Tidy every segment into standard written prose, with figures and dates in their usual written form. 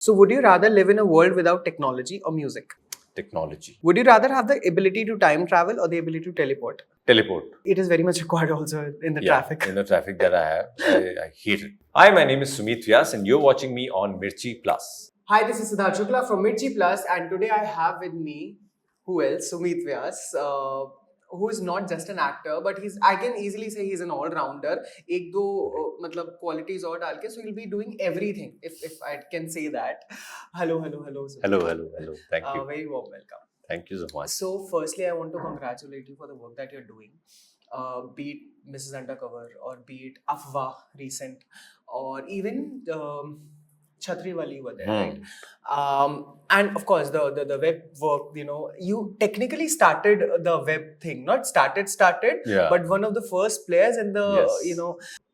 So would you rather live in a world without technology or music? Technology. Would you rather have the ability to time travel or the ability to teleport? Teleport. It is very much required also in the traffic. In the traffic that I have, I hate it. Hi, my name is Sumeet Vyas and you're watching me on Mirchi Plus. Hi, this is Siddharth Shukla from Mirchi Plus, and today I have with me, who else? Sumeet Vyas, who is not just an actor, but I can easily say he's an all-rounder. एक दो मतलब qualities और डाल के, so he'll be doing everything, if I can say that. Hello, Sumeet. Hello. Thank you. Very warm welcome. Thank you so much. So, firstly, I want to congratulate you for the work that you're doing. Be it Mrs. Undercover or be it Afwaah recent, or even Chhatri Wali were there, right? And of course, the web work, you technically started the web thing, not started, but one of the first players in the,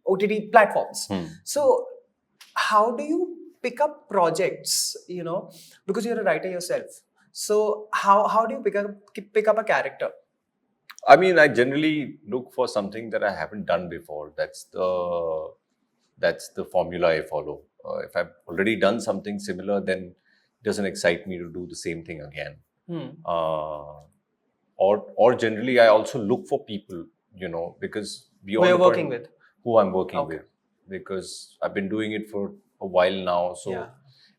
OTT platforms. So, how do you pick up projects, because you're a writer yourself? So how do you pick up a character? I mean, I generally look for something that I haven't done before. That's the formula I follow. If I've already done something similar, then it doesn't excite me to do the same thing again. Or generally, I also look for people, because who you're working with, who I'm working with, because I've been doing it for a while now. So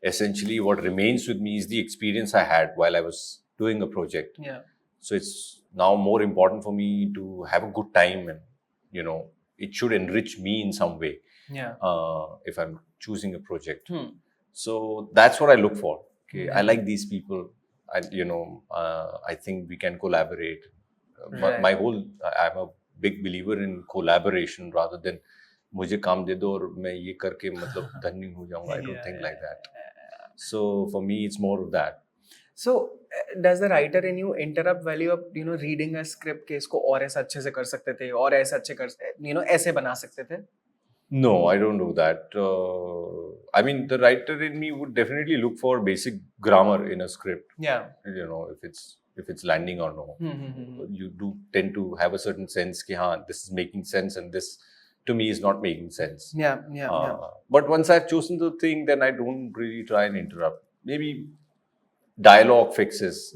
essentially, what remains with me is the experience I had while I was doing a project. Yeah. So it's now more important for me to have a good time, and it should enrich me in some way. Yeah. If I'm choosing a project, so that's what I look for. Okay, I like these people. I think we can collaborate. I'm a big believer in collaboration rather than मुझे काम दे दो और मैं ये करके मतलब धनी हो जाऊंगा. I don't think like that. So for me, it's more of that. So does the writer in you interrupt while you are reading a script कि इसको और ऐसा अच्छे से कर सकते थे और ऐसा अच्छे कर ऐसे बना सकते थे? No, I don't do that. I mean, the writer in me would definitely look for basic grammar in a script. Yeah. If it's landing or no. You do tend to have a certain sense that this is making sense and this to me is not making sense. Yeah. But once I've chosen the thing, then I don't really try and interrupt. Maybe dialogue fixes.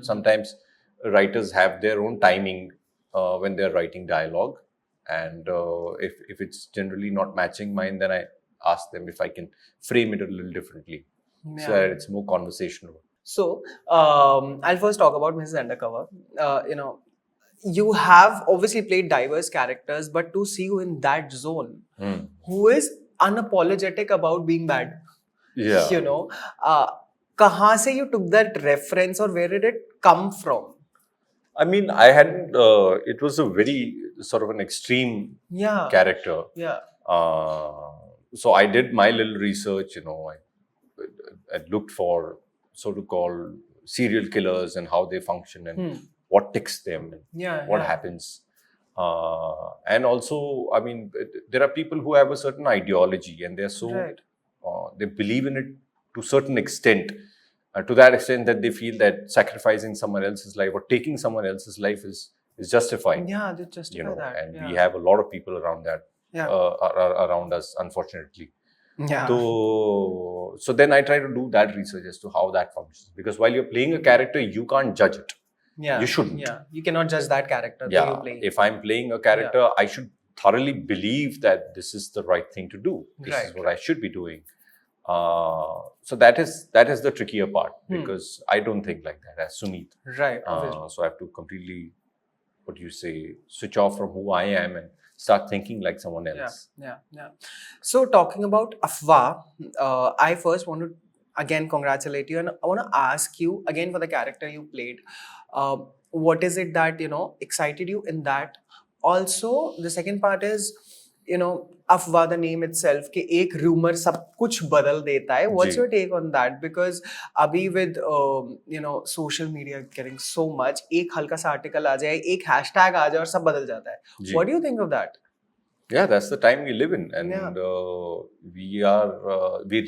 Sometimes writers have their own timing when they're writing dialogue. And if it's generally not matching mine, then I ask them if I can frame it a little differently, so that it's more conversational. So I'll first talk about Mrs. Undercover. You have obviously played diverse characters, but to see you in that zone, who is unapologetic about being bad, kahan se you took that reference, or where did it come from? I mean, I hadn't. It was a very sort of an extreme character. Yeah. So I did my little research. I looked for so-called serial killers and how they function and what ticks them and what happens. And also, I mean, there are people who have a certain ideology and they're so they believe in it to a certain extent. To that extent that they feel that sacrificing someone else's life or taking someone else's life is justified. Yeah, they justify that. And we have a lot of people around that, around us, unfortunately. Yeah. So then I try to do that research as to how that functions. Because while you're playing a character, you can't judge it. Yeah. You shouldn't. Yeah. You cannot judge that character that you play. If I'm playing a character, I should thoroughly believe that this is the right thing to do. This is what I should be doing. So that is the trickier part, because I don't think like that as Sumeet. Right. So I have to completely, switch off from who I am and start thinking like someone else. Yeah. So talking about Afwaah, I first want to again congratulate you, and I want to ask you again for the character you played. What is it that excited you in that? Also, the second part is Afwaah, the name itself, कि एक rumor सब कुछ बदल देता है. What's your take on that? Because अभी with social media getting so much, एक हल्का सा article आ जाए, एक hashtag आ जाए और सब बदल जाता है. What do you think of that? Yeah, that's the time we live in, and we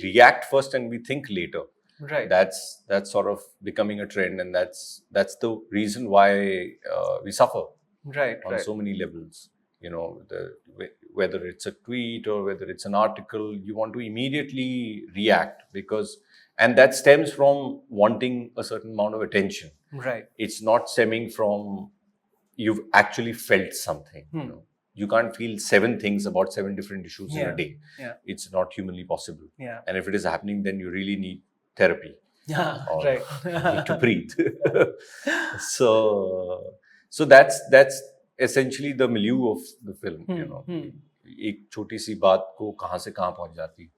react first and we think later. Right. That's sort of becoming a trend, and that's the reason why we suffer. Right. On so many levels. whether it's a tweet or whether it's an article, you want to immediately react and that stems from wanting a certain amount of attention. Right. It's not stemming from you've actually felt something. You can't feel 7 things about 7 different issues in a day. It's not humanly possible. And if it is happening, then you really need therapy. Right. Need to breathe. So that's essentially the milieu of the film. एक छोटी सी बात को कहाँ से कहाँ पहुँच जाती.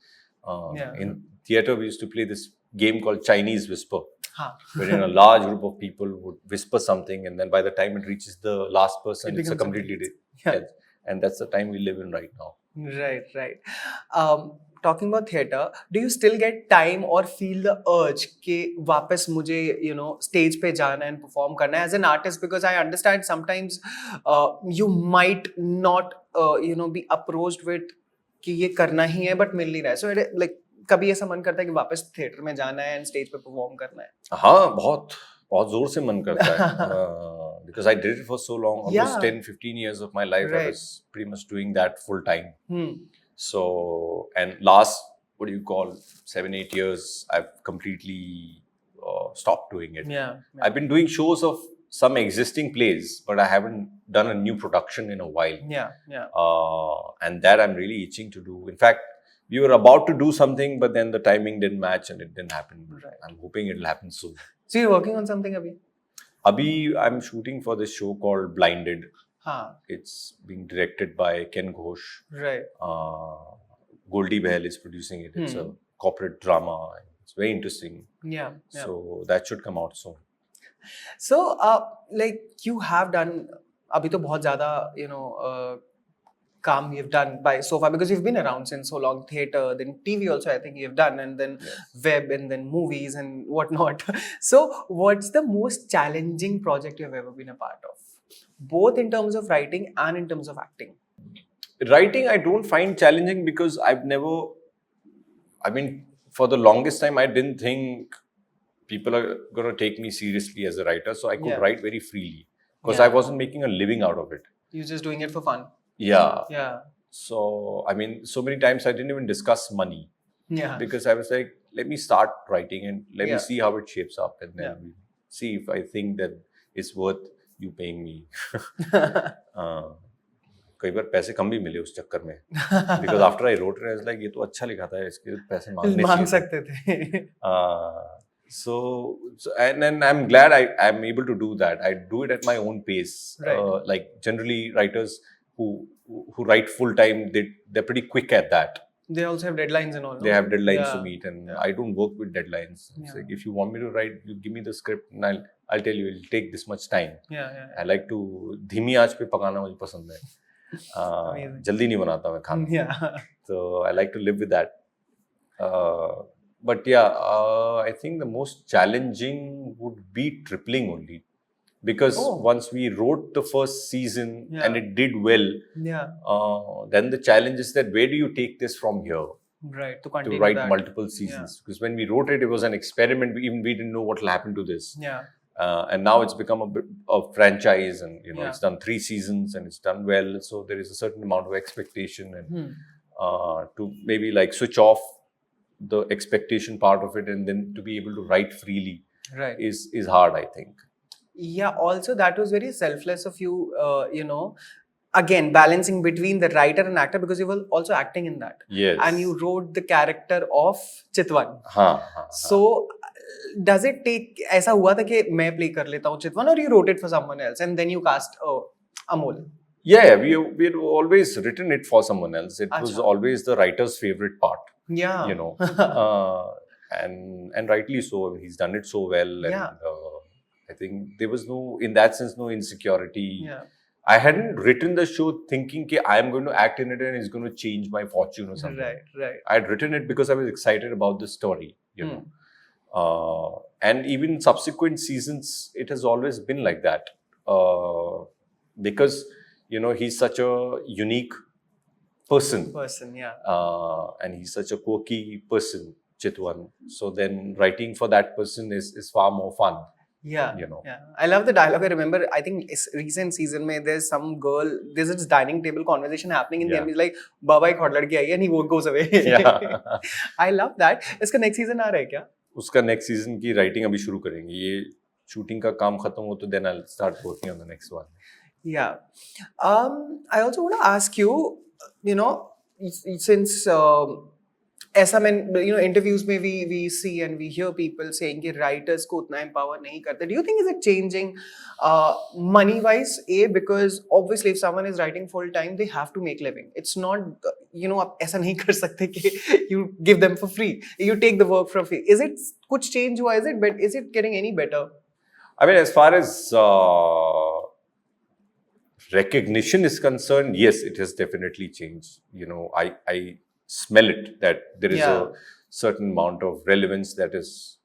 In theatre, we used to play this game called Chinese Whisper, wherein a large group of people would whisper something, and then by the time it reaches the last person, it's a completely different. And that's the time we live in right now. Right. Talking about theatre, do you still get time or feel the urge कि वापस मुझे stage पे जाना and perform करना as an artist? Because I understand sometimes you might not be approached with कि ये करना ही है but मिल नहीं रहा है. So like कभी ऐसा मन करता है कि वापस theatre में जाना है and stage पे perform करना है? हाँ, बहुत जोर से मन करता है. Because I did it for so long, almost 10-15 years of my life, I was pretty much doing that full time. So, and last, 7-8 years, I've completely stopped doing it. I've been doing shows of some existing plays, but I haven't done a new production in a while. And that I'm really itching to do. In fact, we were about to do something, but then the timing didn't match and it didn't happen. I'm hoping it'll happen soon. So you're working on something abhi? Abhi, I'm shooting for this show called Blinded. It's being directed by Ken Ghosh. Right. Goldie Behl is producing it. It's a corporate drama. It's very interesting. Yeah. So that should come out soon. So, like you have done, abhi to bahut zyada, काम you've done by so far, because you've been around since so long. Theatre, then TV also I think you've done, and then web, and then movies and whatnot. So what's the most challenging project you've ever been a part of, both in terms of writing and in terms of acting? Writing I don't find challenging because for the longest time I didn't think people are going to take me seriously as a writer, so I could write very freely because I wasn't making a living out of it. You're just doing it for fun. Yeah. So, so many times I didn't even discuss money. Because I was like, let me start writing and let me see how it shapes up, and then we see if I think that it's worth you paying me. कई बार पैसे कम भी मिले उस चक्कर में. Because after I wrote it, I was like, ये तो अच्छा लिखा था, इसके पैसे मांग सकते थे. So and then I'm glad I'm able to do that. I do it at my own pace. Like generally writers who write full time, they're pretty quick at that. They also have deadlines and all. No? They have deadlines to meet, and I don't work with deadlines. It's like, if you want me to write, you give me the script, and I'll tell you it'll take this much time. I like to धीमी आंच पे पकाना मुझे पसंद है. जल्दी नहीं बनाता मैं खाना. So I like to live with that. But I think the most challenging would be tripling only. Because once we wrote the first season and it did well, then the challenge is that where do you take this from here? Right, to write multiple seasons. Because when we wrote it, it was an experiment. We didn't know what will happen to this. And now it's become a bit of franchise, and it's done 3 seasons and it's done well. So there is a certain amount of expectation, and to maybe like switch off the expectation part of it and then to be able to write freely is hard, I think. Yeah, also that was very selfless of you, again, balancing between the writer and actor, because you were also acting in that. Yes. And you wrote the character of Chitwan. So, does it take, ऐसा हुआ था कि मैं play कर लेता हूँ Chitwan, or you wrote it for someone else and then you cast Amol? Yeah, we had always written it for someone else. It was always the writer's favorite part. And rightly so. He's done it so well. And, I think there was in that sense, no insecurity. I hadn't written the show thinking that I am going to act in it and it's going to change my fortune or something. Right. I had written it because I was excited about the story, and even subsequent seasons, it has always been like that. Because, he's such a unique person. And he's such a quirky person, Chitwan. So then writing for that person is far more fun. Yeah, you know. yeah. I love the dialogue. I remember, I think recent season mein, there's some girl, there's this dining table conversation happening in the end. He's like, Baba ek hot ladki aayi hai, and he goes away. Yeah. I love that. इसका next season आ रहा है क्या? उसका next season की writing अभी शुरू करेंगे. ये shooting का काम खत्म हो तो then I'll start working on the next one. Yeah. I also want to ask you, you know, since ऐसा मैं interviews में we see and we hear people saying कि writers को उतना empower नहीं करते. Do you think is it changing money wise? Because obviously if someone is writing full time, they have to make living. It's not आप ऐसा नहीं कर सकते कि you give them for free. You take the work for free. Is it कुछ change हुआ? Is it getting any better? I mean, as far as recognition is concerned, yes, it has definitely changed. I smell it that there is a certain amount of relevance that is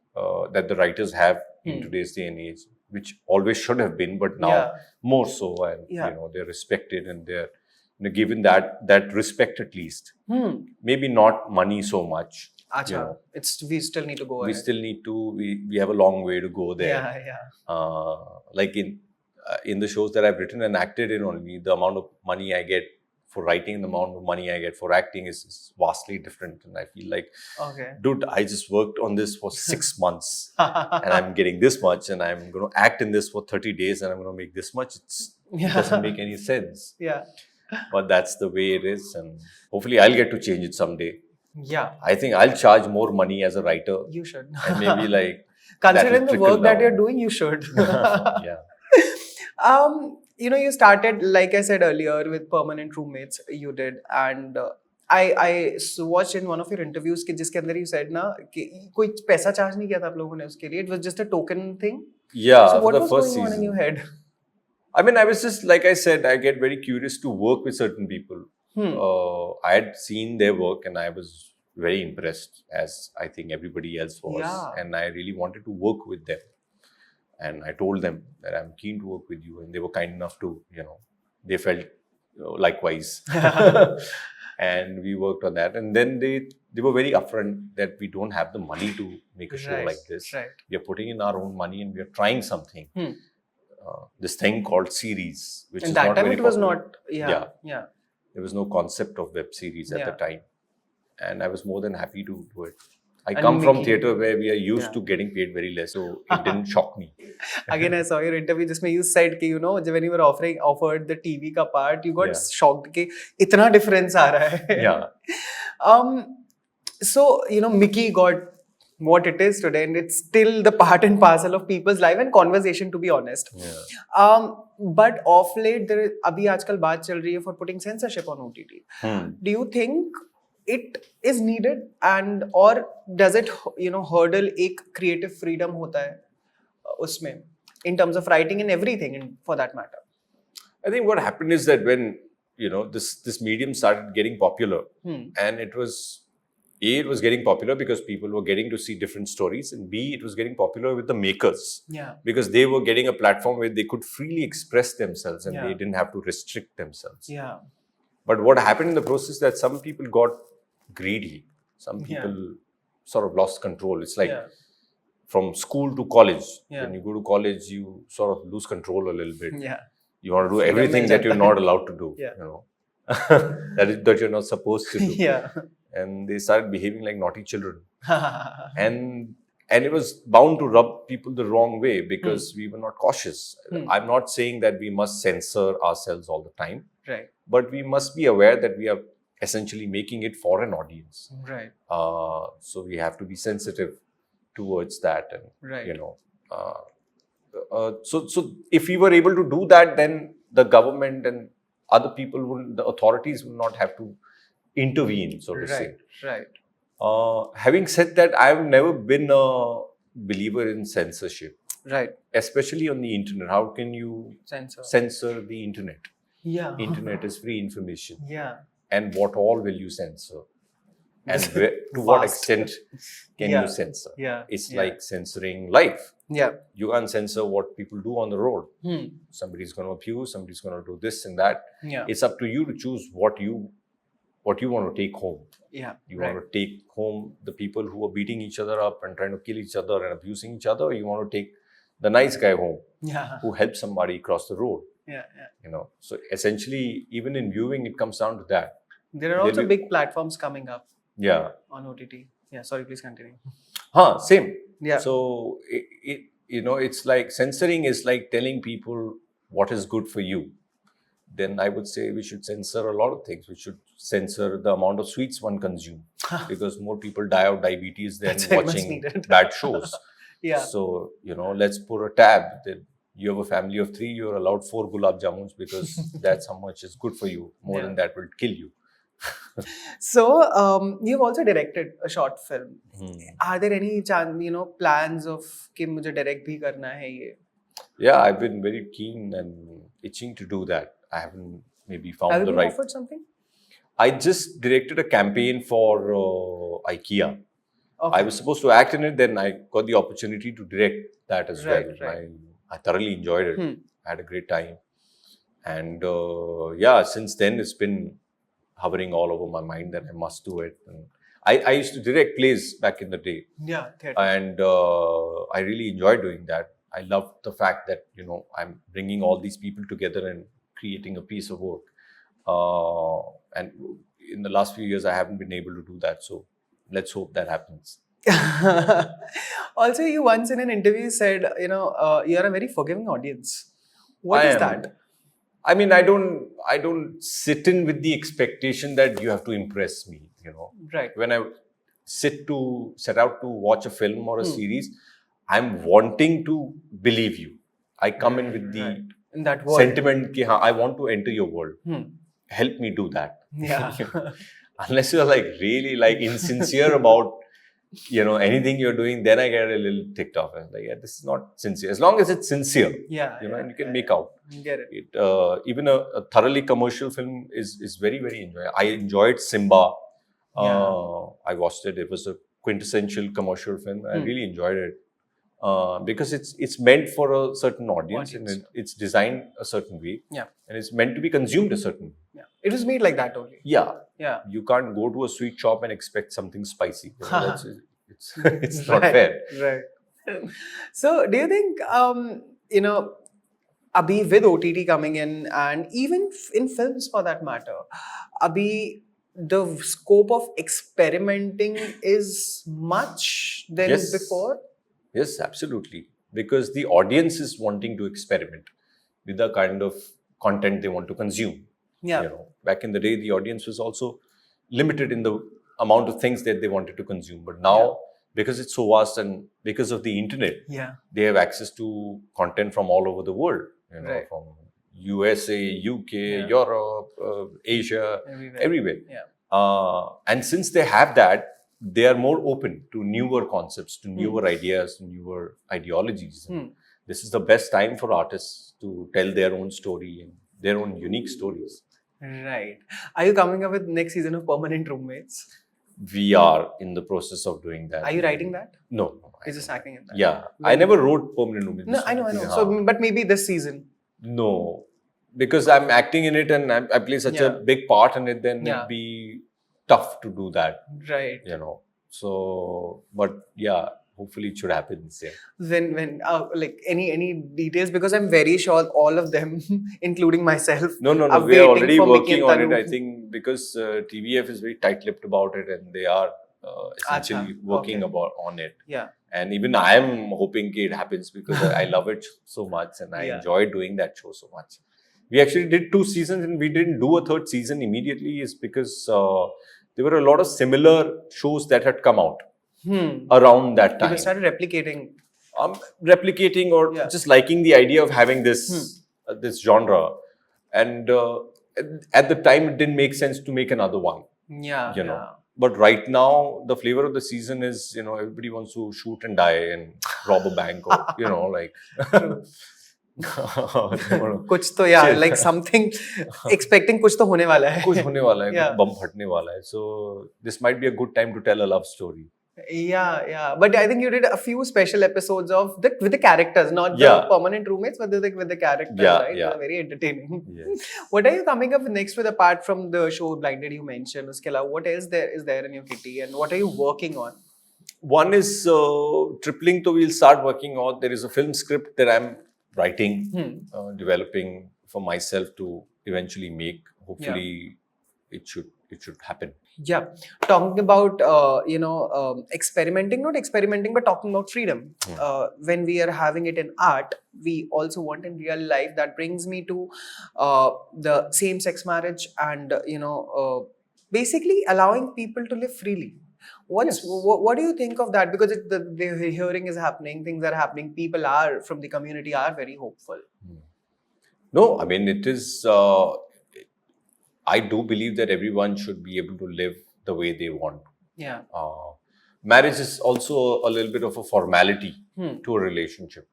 that the writers have in today's day and age, which always should have been, but now more so, and they're respected and they're given that respect at least. Maybe not money so much. We still need to go. We still need to. We have a long way to go there. Like in the shows that I've written and acted in, only the amount of money I get for writing and the amount of money I get for acting is vastly different. And I feel like, dude, I just worked on this for 6 months and I'm getting this much, and I'm going to act in this for 30 days and I'm going to make this much. It doesn't make any sense. But that's the way it is, and hopefully I'll get to change it someday. I think I'll charge more money as a writer. You should. And maybe like considering the work that you're doing, you should. You started, like I said earlier, with permanent roommates. You did, and I watched in one of your interviews कि जिसके अंदर you said ना कि कोई पैसा charge नहीं किया था आप लोगों ने उसके लिए. It was just a token thing. So what for the was first going on season in your head? I mean, I was just, like I said, I get very curious to work with certain people. I had seen their work and I was very impressed, as I think everybody else was. And I really wanted to work with them. And I told them that I'm keen to work with you. And they were kind enough to, they felt likewise. And we worked on that. And then they were very upfront that we don't have the money to make a show like this. We are putting in our own money and we are trying something. This thing called series, which is not very popular. There was no concept of web series at the time, and I was more than happy to do it. I come from theatre where we are used to getting paid very less, so it didn't shock me. Again, I saw your interview जिसमें you said कि when you were offered the TV का part, you got shocked कि इतना difference आ रहा है. So Mickey got what it is today, and it's still the part and parcel of people's life and conversation, to be honest. But of late, अभी आजकल बात चल रही है for putting censorship on OTT. Do you think it is needed, and or does it hurdle एक creative freedom होता है उसमें in terms of writing and everything, and for that matter? I think what happened is that when this medium started getting popular, and it was getting popular because people were getting to see different stories, and B, it was getting popular with the makers. Because they were getting a platform where they could freely express themselves and they didn't have to restrict themselves. But what happened in the process is that some people got greedy. Some people sort of lost control. It's like from school to college. When you go to college, you sort of lose control a little bit. You want to do everything that you're not allowed to do. that you're not supposed to do. And they started behaving like naughty children. And it was bound to rub people the wrong way because we were not cautious. I'm not saying that we must censor ourselves all the time. But we must be aware that we are essentially making it for an audience. So we have to be sensitive towards that. And, so if we were able to do that, then the government and other people the authorities will not have to intervene, so to say. Having said that, I've never been a believer in censorship. Especially on the internet. How can you censor the internet? Internet is free information. And what all will you censor? And to what extent can you censor? It's like censoring life. You can't censor what people do on the road. Somebody's going to abuse, somebody's going to do this and that. It's up to you to choose what you want to take home. You want to take home the people who are beating each other up and trying to kill each other and abusing each other, or you want to take the nice guy home Yeah. who helped somebody cross the road. Yeah. Yeah. You know, so essentially, even in viewing, it comes down to that. There are There'll also be- big platforms coming up Yeah. on OTT. Yeah. Sorry, please continue. Same. Yeah. So it's like censoring is like telling people what is good for you. Then I would say we should censor a lot of things. We should censor the amount of sweets one consumes because more people die of diabetes than That's very much watching needed. bad shows. Yeah. So, let's put a tab that you have a family of 3, you're allowed 4 gulab jamuns because that's how much is good for you. More Yeah. than that will kill you. So, you've also directed a short film. Hmm. Are there any plans of कि मुझे direct भी करना है ये? Yeah, I've been very keen and itching to do that. I haven't maybe found Have you the been right. offered something? I just directed a campaign for IKEA. Okay. I was supposed to act in it, then I got the opportunity to direct that as Right, well. right. I thoroughly enjoyed it. I had a great time. And since then it's been hovering all over my mind that I must do it. And I used to direct plays back in the day. Yeah, theatre. And I really enjoyed doing that. I love the fact that, I'm bringing all these people together and creating a piece of work. And in the last few years, I haven't been able to do that. So let's hope that happens. Also, you once in an interview said, you're a very forgiving audience. What is that? I mean, I don't sit in with the expectation that you have to impress me, Right. When I set out to watch a film or a series, I'm wanting to believe you. I come in with the in that world. sentiment ki, I want to enter your world. Help me do that. Yeah. Unless you're like really like insincere about anything you're doing, then I get a little ticked off. And like, this is not sincere. As long as it's sincere, and you can make out. Get it. Even a thoroughly commercial film is very, very enjoyable. I enjoyed Simba. I watched it. It was a quintessential commercial film. I really enjoyed it because it's meant for a certain audience. And it's designed a certain way. Yeah. And it's meant to be consumed a certain way. Yeah. It was made like that only. Yeah. Yeah. You can't go to a sweet shop and expect something spicy. It's not fair. Right. So, do you think, abhi with OTT coming in and even in films for that matter, abhi the scope of experimenting is much than before? Yes, absolutely. Because the audience is wanting to experiment with the kind of content they want to consume. Yeah. Back in the day, the audience was also limited in the amount of things that they wanted to consume. But now, because it's so vast and because of the internet, they have access to content from all over the world. From USA, UK, Europe, Asia, everywhere. Yeah. And since they have that, they are more open to newer concepts, to newer ideas, to newer ideologies. This is the best time for artists to tell their own story and their own unique stories. Right. Are you coming up with next season of Permanent Roommates? We are in the process of doing that. Are you writing that? No. Is just acting in that? Yeah. I never wrote Permanent Roommates. No, I know. So, but maybe this season. No. Because I'm acting in it and I play such a big part in it, then it'd be tough to do that. Right. So, but yeah, hopefully it should happen. When like any details, because I'm very sure all of them, including myself. No. We are already working on it. I think because TVF is very tight-lipped about it, and they are essentially working on it. Yeah. And even I am hoping it happens because I love it so much, and I enjoy doing that show so much. We actually did 2 seasons, and we didn't do a 3rd season immediately. Is because there were a lot of similar shows that had come out around that time. You started replicating. Replicating or just liking the idea of having this genre, and at the time it didn't make sense to make another one. But right now the flavor of the season is everybody wants to shoot and die and rob a bank or like. कुछ तो like something expecting कुछ तो होने वाला है. कुछ होने वाला है, कुछ बम फटने वाला है. So this might be a good time to tell a love story. Yeah. But I think you did a few special episodes with the characters, not the Permanent Roommates, but with the characters, right? Yeah. Very entertaining. Yes. What are you coming up with next with apart from the show Blinded you mentioned? Uske alawa, what else is there in your kitty, and what are you working on? One is tripling, so we'll start working on. There is a film script that I'm writing, developing for myself to eventually make. Hopefully, it should happen. Yeah, talking about experimenting, not experimenting, but talking about freedom. When we are having it in art, we also want in real life. That brings me to the same-sex marriage and basically allowing people to live freely. What do you think of that? Because the hearing is happening, things are happening, people are from the community are very hopeful. No, I mean it is. I do believe that everyone should be able to live the way they want. Yeah. Marriage is also a little bit of a formality to a relationship.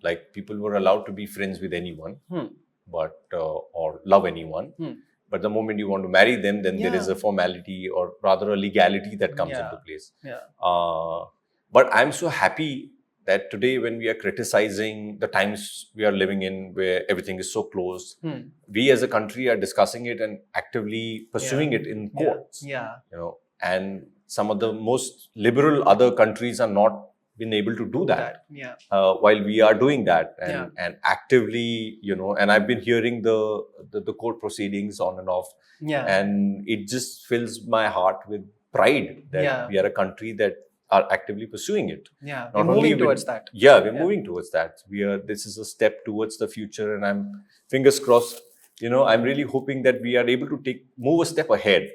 Like people were allowed to be friends with anyone, but or love anyone. But the moment you want to marry them, then there is a formality, or rather a legality that comes into place. Yeah. But I'm so happy that today, when we are criticizing the times we are living in, where everything is so closed, we as a country are discussing it and actively pursuing it in courts. And some of the most liberal other countries are not been able to do that. While we are doing that and actively, and I've been hearing the court proceedings on and off, and it just fills my heart with pride that we are a country that are actively pursuing it. We're moving towards that. We're moving towards that. This is a step towards the future, and I'm fingers crossed. I'm really hoping that we are able to move a step ahead.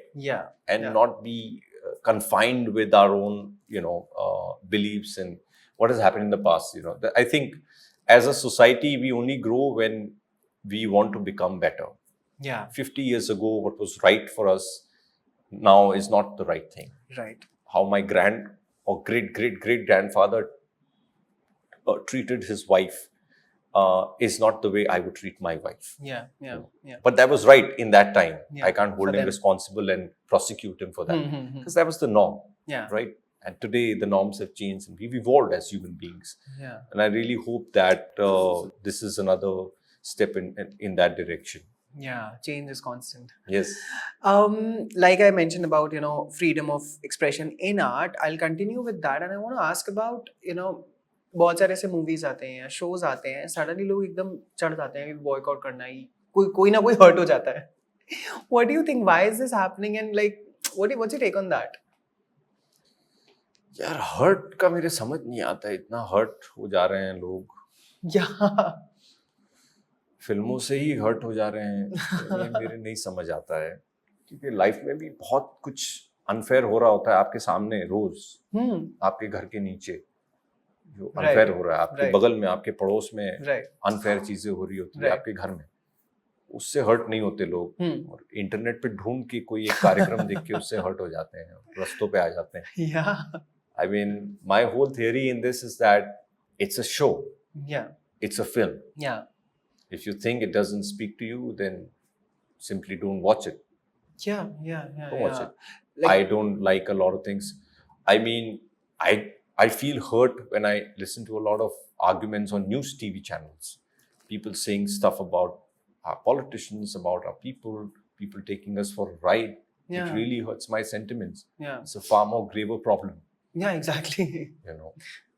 And not be confined with our own, beliefs and what has happened in the past. I think as a society, we only grow when we want to become better. 50 years ago, what was right for us now is not the right thing. How my grand or great grandfather treated his wife is not the way I would treat my wife. But that was right in that time. I can't hold him responsible and prosecute him for that, because that was the norm. Right. And today the norms have changed and we've evolved as human beings. And I really hope that this is another step in that direction. Change is constant. Yes. Like I mentioned about, freedom of expression in art, I'll continue with that. And I want to ask about, बहुत सारे ऐसे movies आते हैं या shows आते हैं, suddenly लोग एकदम चढ़ जाते हैं कि बॉयकॉट करना ही, कोई ना कोई हर्ट हो जाता है. What do you think? Why is this happening? And like, what's your take on that? यार हर्ट का मेरे समझ नहीं आता, इतना हर्ट हो जा रहे हैं लोग. फिल्मों से ही हर्ट हो जा रहे हैं. ये मेरे नहीं समझ आता है, क्योंकि लाइफ में भी बहुत कुछ अनफेयर हो रहा होता है आपके सामने रोज, आपके घर के नीचे जो अनफेयर हो रहा है, आपके बगल में, आपके पड़ोस में अनफेयर चीजें हो रही होती है, आपके घर में. उससे हर्ट नहीं होते लोग, और इंटरनेट पे ढूंढ के कोई एक कार्यक्रम देख के उससे हर्ट हो जाते हैं, रस्तों पे आ जाते हैं. I mean, my whole theory in this is that it's a show. It's a film. If you think it doesn't speak to you, then simply don't watch it. Don't watch it. Like, I don't like a lot of things. I mean, I feel hurt when I listen to a lot of arguments on news TV channels. People saying stuff about our politicians, about our people taking us for a ride. It really hurts my sentiments. It's a far more graver problem. Exactly.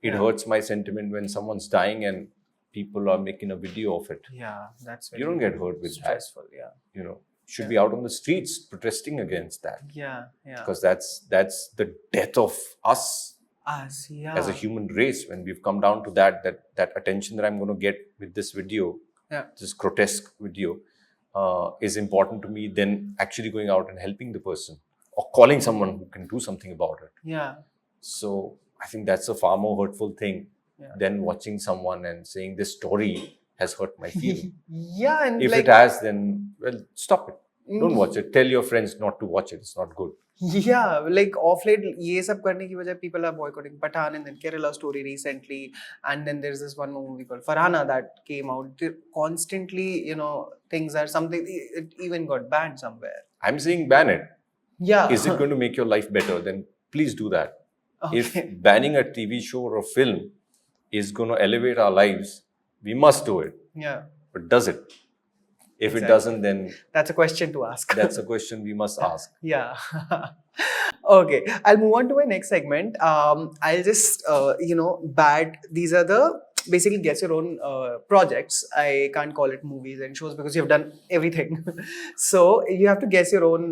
It hurts my sentiment when someone's dying and people are making a video of it. That's very you don't get hurt with stressful. that. Should be out on the streets protesting against that. Because that's the death of us as a human race. When we've come down to that attention that I'm going to get with this video, this grotesque video, is important to me than actually going out and helping the person or calling someone who can do something about it. So I think that's a far more hurtful thing than watching someone and saying this story has hurt my feeling. And if it has, then well, stop it. Don't watch it. Tell your friends not to watch it. It's not good. Like off late, ये सब करने की वजह people are boycotting Pathan and then Kerala Story recently, and then there's this one movie called Farhana that came out. Constantly, things are something. It even got banned somewhere. I'm saying ban it. Is it going to make your life better? Then please do that. If banning a TV show or a film is going to elevate our lives, we must do it. But does it? If it doesn't, then that's a question to ask. That's a question we must ask. Okay, I'll move on to my next segment. I'll just, these are the basically guess your own projects. I can't call it movies and shows because you've done everything. So you have to guess your own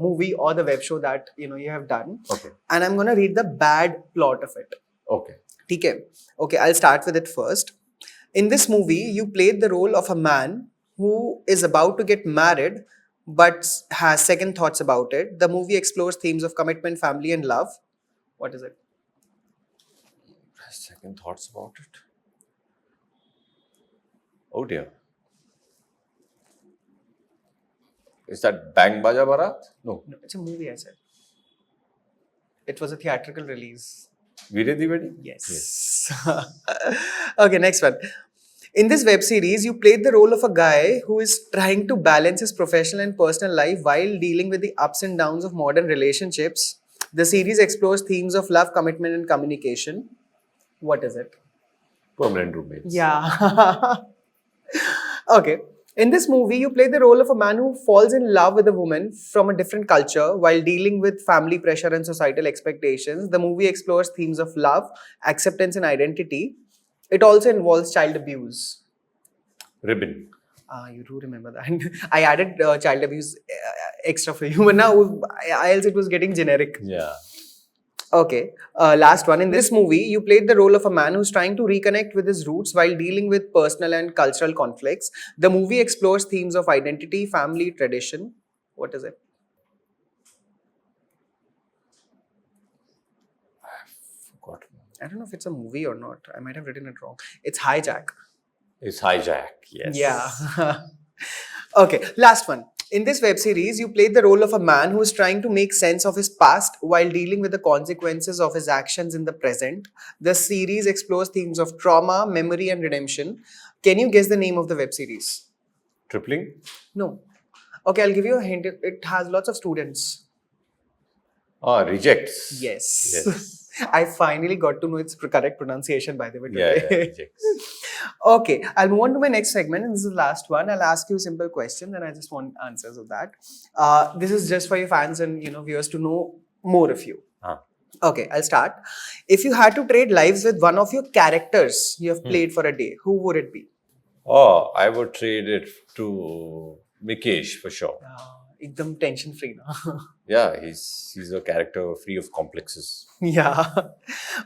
movie or the web show that you have done. Okay. And I'm gonna read the bad plot of it. Okay. Okay. Okay, I'll start with it first. In this movie, you played the role of a man who is about to get married but has second thoughts about it. The movie explores themes of commitment, family, and love. What is it? Second thoughts about it. Oh dear. Is that Bang Baja Barat? No. No, it's a movie, I said. It was a theatrical release. Veere Divedi? Yes. Okay, next one. In this web series, you played the role of a guy who is trying to balance his professional and personal life while dealing with the ups and downs of modern relationships. The series explores themes of love, commitment, and communication. What is it? Permanent roommates. Yeah. Okay. In this movie, you play the role of a man who falls in love with a woman from a different culture while dealing with family pressure and societal expectations. The movie explores themes of love, acceptance, and identity. It also involves child abuse. Ribbon. You do remember that. I added child abuse extra for you, but now else it was getting generic. Yeah. Okay, last one. In this movie, you played the role of a man who's trying to reconnect with his roots while dealing with personal and cultural conflicts. The movie explores themes of identity, family, tradition. What is it? Forgot. I don't know if it's a movie or not. I might have written it wrong. It's Hijack. It's Hijack. Yes. Yeah. Okay, last one. In this web series, you played the role of a man who is trying to make sense of his past while dealing with the consequences of his actions in the present. The series explores themes of trauma, memory, and redemption. Can you guess the name of the web series? Tripling? No. Okay, I'll give you a hint. It has lots of students. Rejects. Yes. Yes. I finally got to know its correct pronunciation, by the way, Yeah, today. rejects. Okay, I'll move on to my next segment, and this is the last one. I'll ask you a simple question, and I just want answers of that. This is just for your fans and viewers to know more of you. Okay, I'll start. If you had to trade lives with one of your characters you have played for a day, who would it be? Oh, I would trade it to Mikesh for sure. Ekdam tension free, na? Yeah, he's a character free of complexes. Yeah.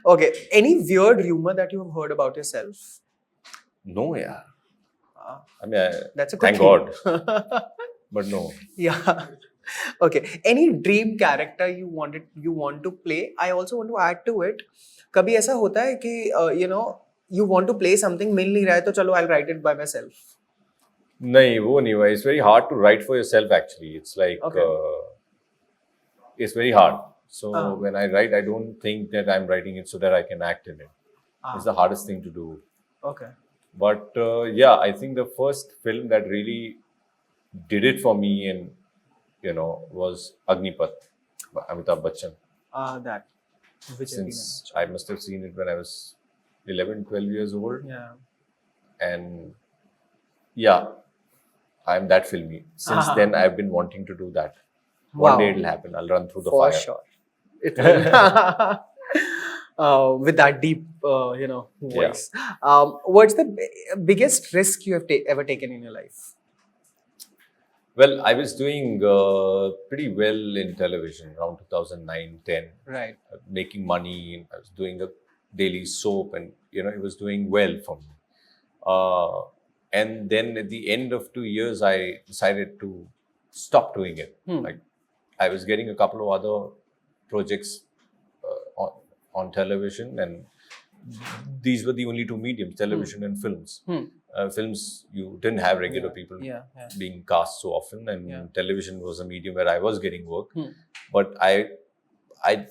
Okay. Any weird rumor that you have heard about yourself? No, yeah. I mean, That's a good thank thing. God. But no. Yeah. Okay. Any dream character you want to play? I also want to add to it. कभी ऐसा होता है कि you want to play something, मिल नहीं रहा है तो चलो I'll write it by myself. नहीं, वो नहीं हुआ. It's very hard to write for yourself actually. It's like it's very hard. So when I write, I don't think that I'm writing it so that I can act in it. It's the hardest thing to do. Okay. But yeah, I think the first film that really did it for me and was Agnipath by Amitabh Bachchan. That. Since I must have seen it when I was 11, 12 years old. Yeah. And yeah, I'm that filmy. Since then, I've been wanting to do that. One day it'll happen. I'll run through the fire. For sure. It will. With that deep, voice. Yeah. What's the biggest risk you have ever taken in your life? Well, I was doing pretty well in television around 2009-10. Right. Making money. I was doing a daily soap and, it was doing well for me. And then at the end of 2 years, I decided to stop doing it. Like I was getting a couple of other projects on television, and these were the only two mediums, television and films. Films, you didn't have regular people being cast so often, and television was a medium where I was getting work. But I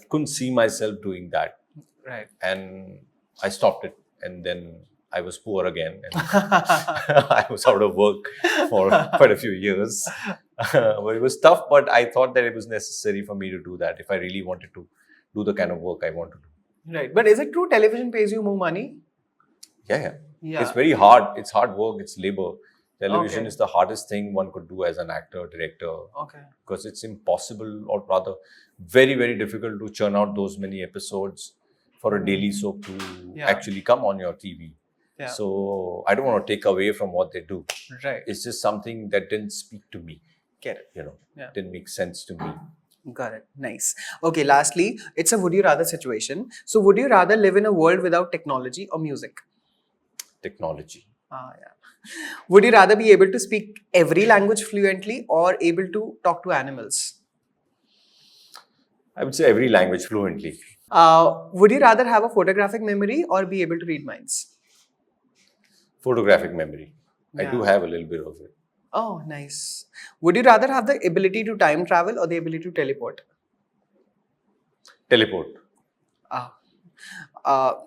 couldn't see myself doing that. Right. And I stopped it, and then I was poor again, and I was out of work for quite a few years. But it was tough, but I thought that it was necessary for me to do that if I really wanted to do the kind of work I want to do. Right. But is it true television pays you more money? Yeah. It's very hard. It's hard work. It's labor. Television Okay. is the hardest thing one could do as an actor, director, Okay. because it's impossible, or rather very, very difficult to churn out those many episodes for a daily soap to Yeah. actually come on your TV. Yeah. So I don't want to take away from what they do. Right. It's just something that didn't speak to me. Get it. Yeah. Didn't make sense to me. Got it. Nice. Okay, lastly, it's a would you rather situation. So, would you rather live in a world without technology or music? Technology. Yeah. Would you rather be able to speak every language fluently or able to talk to animals? I would say every language fluently. Would you rather have a photographic memory or be able to read minds? Photographic memory. I Yeah. do have a little bit of it. Oh, nice. Would you rather have the ability to time travel or the ability to teleport? Teleport.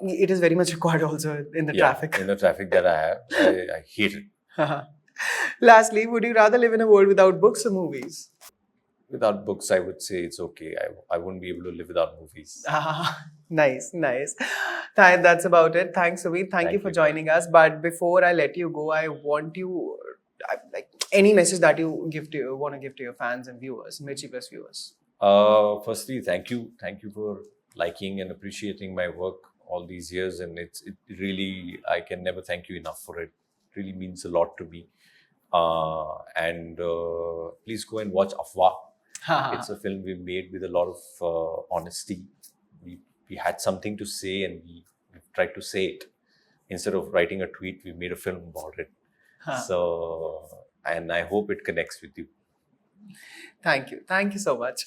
It is very much required also in the traffic. In the traffic that I have, I hate it. Lastly, would you rather live in a world without books or movies? Without books, I would say it's okay. I wouldn't be able to live without movies. Nice, nice. That's about it. Thanks, Sumeet. Thank you for joining us. But before I let you go, I want you, like, any message that you want to give to your fans and viewers, Mirchi Plus viewers. Firstly, thank you for liking and appreciating my work all these years, and it really, I can never thank you enough for it. It really means a lot to me. And please go and watch Afwaah. It's a film we made with a lot of honesty. We had something to say, and we tried to say it. Instead of writing a tweet, we made a film about it. So, and I hope it connects with you. Thank you so much.